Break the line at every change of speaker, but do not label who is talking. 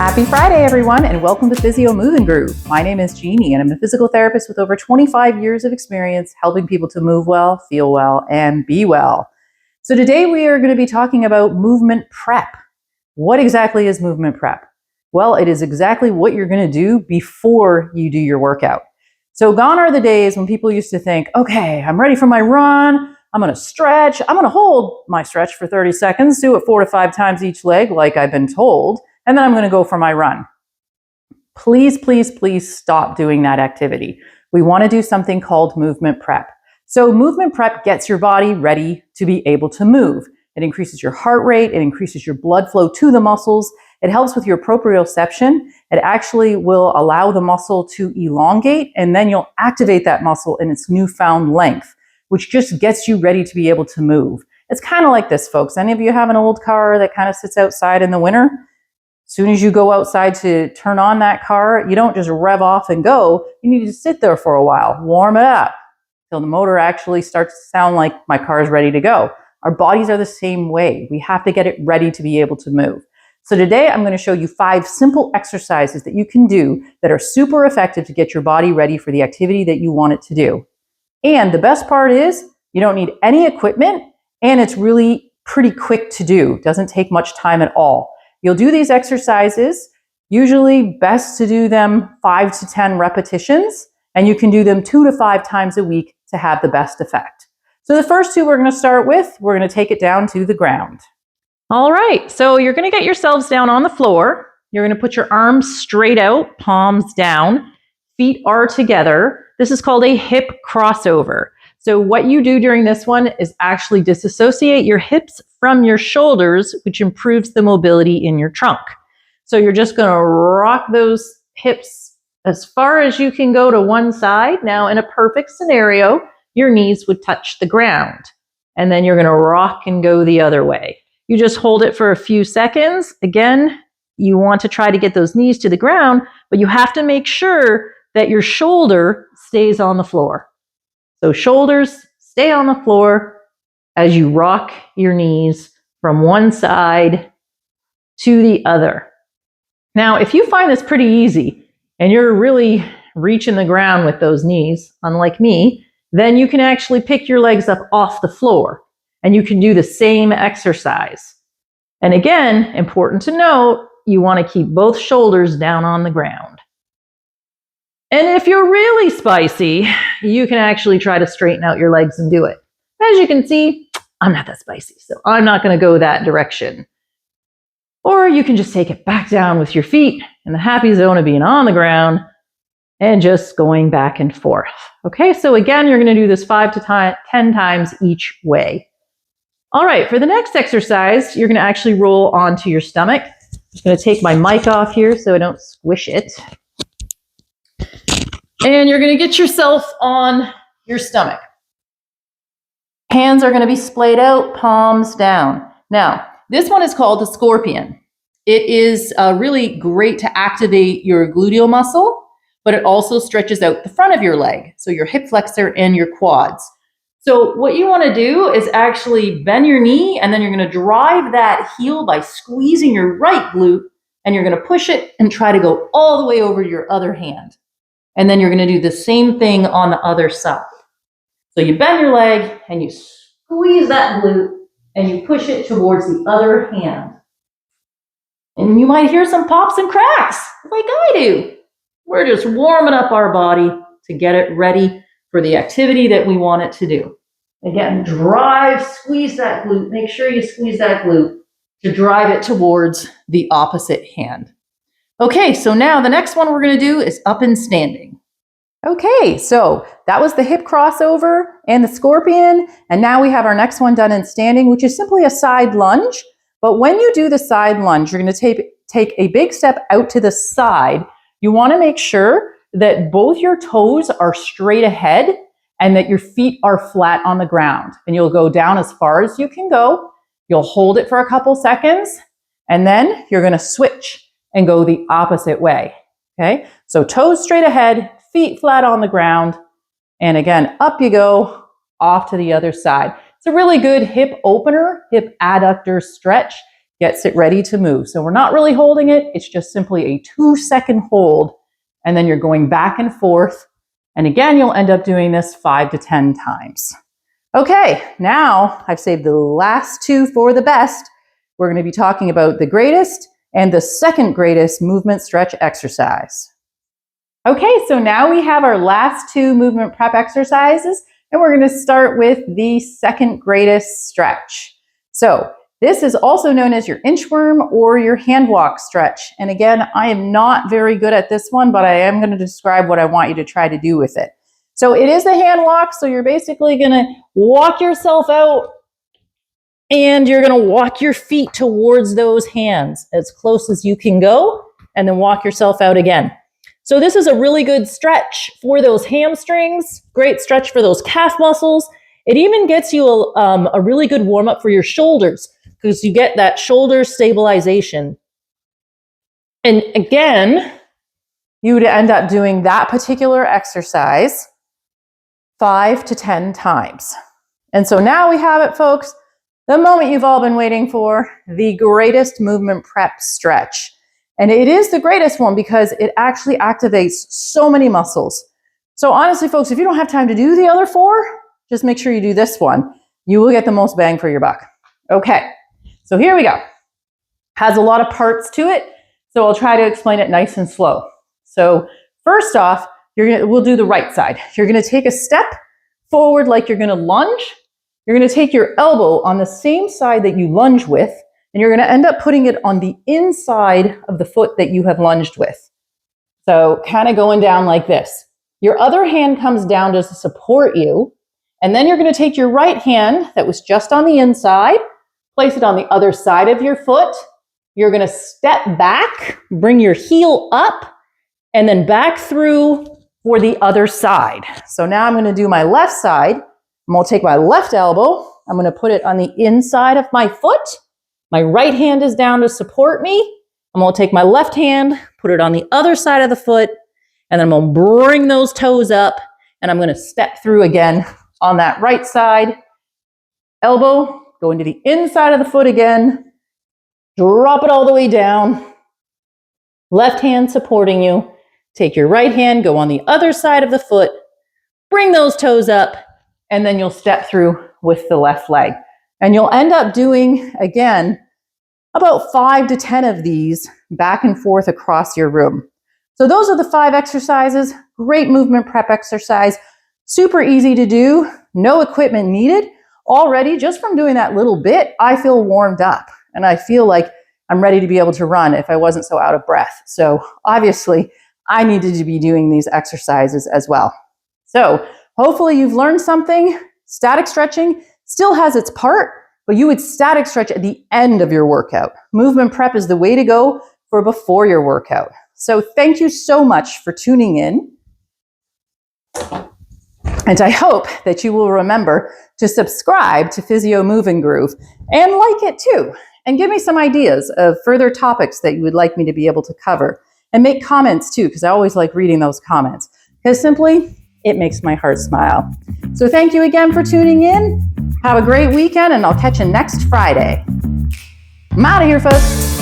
Happy Friday, everyone, and welcome to Physio Move and Groove. My name is Jeannie, and I'm a physical therapist with over 25 years of experience helping people to move well, feel well, and be well. So today we are going to be talking about movement prep. What exactly is movement prep? Well, it is exactly what you're going to do before you do your workout. So gone are the days when people used to think, okay, I'm ready for my run, I'm going to stretch, I'm going to hold my stretch for 30 seconds, do it 4 to 5 times each leg like I've been told, and then I'm going to go for my run. Please, please, please stop doing that activity. We want to do something called movement prep. So movement prep gets your body ready to be able to move. It increases your heart rate, it increases your blood flow to the muscles, it helps with your proprioception. It actually will allow the muscle to elongate, and then you'll activate that muscle in its newfound length, which just gets you ready to be able to move. It's kind of like this, folks. Any of you have an old car that kind of sits outside in the winter? As soon as you go outside to turn on that car, you don't just rev off and go. You need to sit there for a while, warm it up, till the motor actually starts to sound like my car is ready to go. Our bodies are the same way. We have to get it ready to be able to move. So today I'm going to show you 5 simple exercises that you can do that are super effective to get your body ready for the activity that you want it to do. And the best part is you don't need any equipment, and it's really pretty quick to do. It doesn't take much time at all. You'll do these exercises, usually best to do them 5 to 10 repetitions, and you can do them 2 to 5 times a week to have the best effect. So the first 2 we're going to start with, we're going to take it down to the ground. All right, so you're going to get yourselves down on the floor. You're going to put your arms straight out, palms down, feet are together. This is called a hip crossover. So what you do during this one is actually disassociate your hips from your shoulders, which improves the mobility in your trunk. So you're just going to rock those hips as far as you can go to one side. Now, in a perfect scenario, your knees would touch the ground, and then you're going to rock and go the other way. You just hold it for a few seconds. Again, you want to try to get those knees to the ground, but you have to make sure that your shoulder stays on the floor. So shoulders stay on the floor as you rock your knees from one side to the other. Now, if you find this pretty easy and you're really reaching the ground with those knees, unlike me, then you can actually pick your legs up off the floor and you can do the same exercise. And again, important to note, you want to keep both shoulders down on the ground. And if you're really spicy, you can actually try to straighten out your legs and do it. As you can see, I'm not that spicy, so I'm not going to go that direction. Or you can just take it back down with your feet in the happy zone of being on the ground and just going back and forth. Okay, so again, you're going to do this 5 to 10 times each way. All right, for the next exercise, you're going to actually roll onto your stomach. I'm just going to take my mic off here so I don't squish it. And you're going to get yourself on your stomach. Hands are going to be splayed out, palms down. Now, this one is called the scorpion. It is really great to activate your gluteal muscle, but it also stretches out the front of your leg, so your hip flexor and your quads. So what you want to do is actually bend your knee, and then you're going to drive that heel by squeezing your right glute, and you're going to push it and try to go all the way over to your other hand. And then you're going to do the same thing on the other side. So you bend your leg and you squeeze that glute and you push it towards the other hand. And you might hear some pops and cracks like I do. We're just warming up our body to get it ready for the activity that we want it to do. Again, squeeze that glute. Make sure you squeeze that glute to drive it towards the opposite hand. Okay, so now the next one we're going to do is up and standing. Okay, so that was the hip crossover and the scorpion, and now we have our next one done in standing, which is simply a side lunge. But when you do the side lunge, you're going to take a big step out to the side. You want to make sure that both your toes are straight ahead and that your feet are flat on the ground. And you'll go down as far as you can go. You'll hold it for a couple seconds, and then you're going to switch and go the opposite way. Okay, so toes straight ahead, feet flat on the ground, and again, up you go, off to the other side. It's a really good hip opener, hip adductor stretch. gets it ready to move. So we're not really holding it. It's just simply a 2-second hold. And then you're going back and forth. And again, you'll end up doing this 5 to 10 times. Okay, now I've saved the last two for the best. We're going to be talking about the greatest and the second greatest movement stretch exercise. Okay, so now we have our last two movement prep exercises, and we're going to start with the second greatest stretch. So this is also known as your inchworm or your hand walk stretch. And again, I am not very good at this one, but I am going to describe what I want you to try to do with it. So it is the hand walk, so you're basically going to walk yourself out and you're going to walk your feet towards those hands as close as you can go, and then walk yourself out again. So this is a really good stretch for those hamstrings, great stretch for those calf muscles. It even gets you a really good warm up for your shoulders because you get that shoulder stabilization. And again, you would end up doing that particular exercise 5 to 10 times. And so now we have it, folks, the moment you've all been waiting for, the greatest movement prep stretch. And it is the greatest one because it actually activates so many muscles. So honestly, folks, if you don't have time to do the other 4, just make sure you do this one. You will get the most bang for your buck. Okay, so here we go. Has a lot of parts to it, so I'll try to explain it nice and slow. So first off, we'll do the right side. You're going to take a step forward like you're going to lunge. You're going to take your elbow on the same side that you lunge with, and you're going to end up putting it on the inside of the foot that you have lunged with. So kind of going down like this. Your other hand comes down to support you, and then you're going to take your right hand that was just on the inside, place it on the other side of your foot. You're going to step back, bring your heel up, and then back through for the other side. So now I'm going to do my left side. I'm going to take my left elbow. I'm going to put it on the inside of my foot. My right hand is down to support me. I'm going to take my left hand, put it on the other side of the foot, and then I'm going to bring those toes up, and I'm going to step through again on that right side. Elbow, go into the inside of the foot again, drop it all the way down. Left hand supporting you. Take your right hand, go on the other side of the foot, bring those toes up, and then you'll step through with the left leg. And you'll end up doing, again, about 5 to 10 of these back and forth across your room. So those are the 5 exercises. Great movement prep exercise. Super easy to do. No equipment needed. Already, just from doing that little bit, I feel warmed up. And I feel like I'm ready to be able to run if I wasn't so out of breath. So obviously, I needed to be doing these exercises as well. So hopefully you've learned something. Static stretching still has its part, but you would static stretch at the end of your workout. Movement prep is the way to go for before your workout. So thank you so much for tuning in. And I hope that you will remember to subscribe to Physio Move and Groove and like it too. And give me some ideas of further topics that you would like me to be able to cover. And make comments too, because I always like reading those comments. Because simply, it makes my heart smile. So thank you again for tuning in. Have a great weekend, and I'll catch you next Friday. I'm out of here, folks.